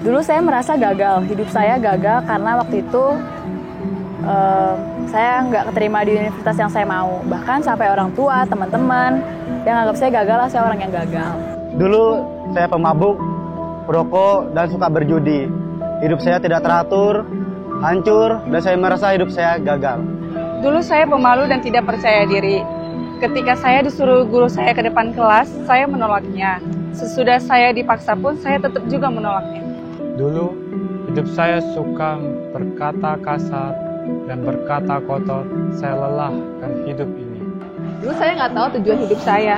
Dulu saya merasa gagal, hidup saya gagal karena waktu itu saya nggak keterima di universitas yang saya mau. Bahkan sampai orang tua, teman-teman yang anggap saya gagal, saya orang yang gagal. Dulu saya pemabuk, perokok, dan suka berjudi. Hidup saya tidak teratur, hancur, dan saya merasa hidup saya gagal. Dulu saya pemalu dan tidak percaya diri. Ketika saya disuruh guru saya ke depan kelas, saya menolaknya. Sesudah saya dipaksa pun, saya tetap juga menolaknya. Dulu, hidup saya suka berkata kasar dan berkata kotor. Saya lelah akan hidup ini. Dulu saya nggak tahu tujuan hidup saya.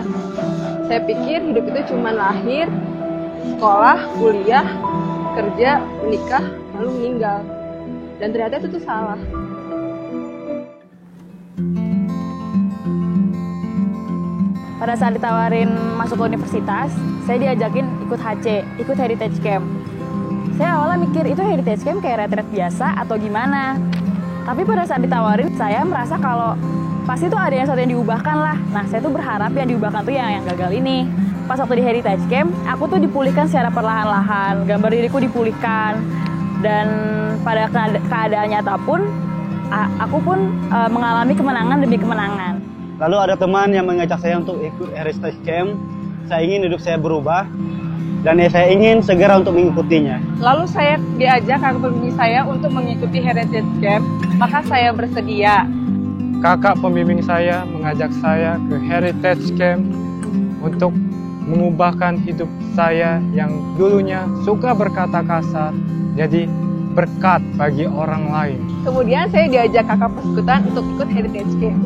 Saya pikir hidup itu cuma lahir, sekolah, kuliah, kerja, menikah, lalu meninggal. Dan ternyata itu tuh salah. Pada saat ditawarin masuk ke universitas, saya diajakin ikut HC, ikut Heritage Camp. Saya awalnya mikir itu Heritage Camp kayak retret biasa atau gimana. Tapi pada saat ditawarin, saya merasa kalau pasti tuh ada yang satu yang diubahkan lah. Nah, saya tuh berharap yang diubahkan tuh yang gagal ini. Pas waktu di Heritage Camp, aku tuh dipulihkan secara perlahan-lahan, gambar diriku dipulihkan. Dan pada keadaan nyata pun, aku pun mengalami kemenangan demi kemenangan. Lalu ada teman yang mengajak saya untuk ikut Heritage Camp. Saya ingin hidup saya berubah, dan saya ingin segera untuk mengikutinya. Lalu saya diajak kakak pembimbing saya untuk mengikuti Heritage Camp, maka saya bersedia. Kakak pembimbing saya mengajak saya ke Heritage Camp untuk mengubahkan hidup saya yang dulunya suka berkata kasar, jadi berkat bagi orang lain. Kemudian saya diajak kakak persekutuan untuk ikut Heritage Camp.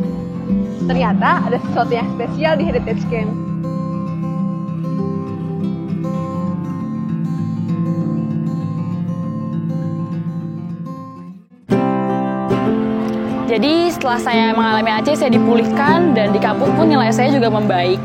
Ternyata ada sesuatu yang spesial di Heritage Camp. Jadi setelah saya mengalami AC, saya dipulihkan dan di kampus pun nilai saya juga membaik.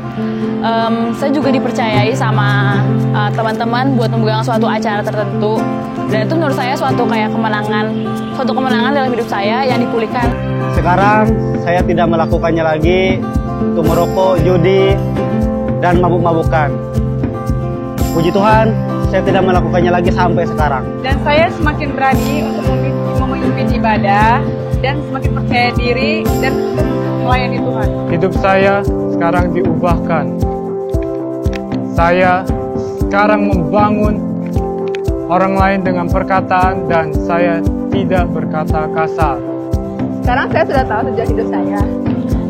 Saya juga dipercayai sama teman-teman buat memegang suatu acara tertentu. Dan itu menurut saya suatu kemenangan dalam hidup saya yang dipulihkan. Sekarang saya tidak melakukannya lagi untuk merokok, judi, dan mabuk-mabukan. Puji Tuhan, saya tidak melakukannya lagi sampai sekarang. Dan saya semakin berani untuk memimpin ibadah, dan semakin percaya diri, dan untuk melayani Tuhan. Hidup saya sekarang diubahkan. Saya sekarang membangun orang lain dengan perkataan, dan saya tidak berkata kasar. Sekarang saya sudah tahu tujuan hidup saya.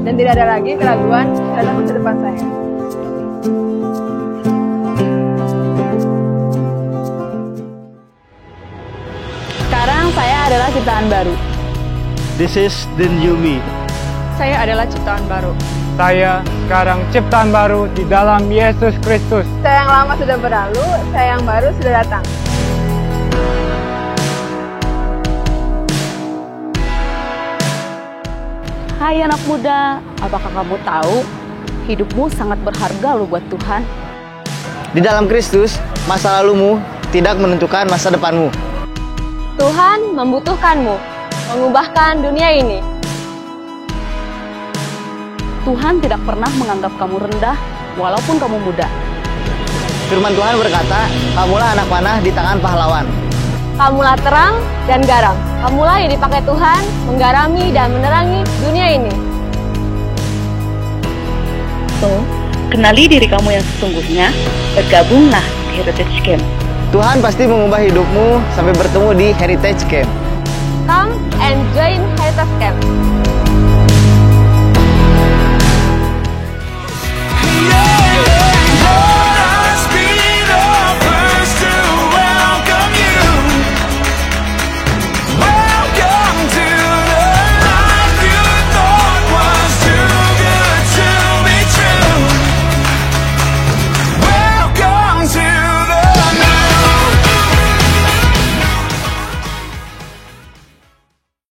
Dan tidak ada lagi keraguan terhadap masa depan saya. Sekarang saya adalah ciptaan baru. This is the new me. Saya adalah ciptaan baru. Saya sekarang ciptaan baru di dalam Yesus Kristus. Saya yang lama sudah berlalu, saya yang baru sudah datang. Hai anak muda, apakah kamu tahu hidupmu sangat berharga loh buat Tuhan? Di dalam Kristus, masa lalumu tidak menentukan masa depanmu. Tuhan membutuhkanmu, mengubahkan dunia ini. Tuhan tidak pernah menganggap kamu rendah walaupun kamu muda. Firman Tuhan berkata, kamulah anak panah di tangan pahlawan. Kamulah terang dan garam. Kamulah yang dipakai Tuhan menggarami dan menerangi dunia ini. So, kenali diri kamu yang sesungguhnya, bergabunglah di Heritage Camp. Tuhan pasti mengubah hidupmu sampai bertemu di Heritage Camp. Come and join Heritage Camp.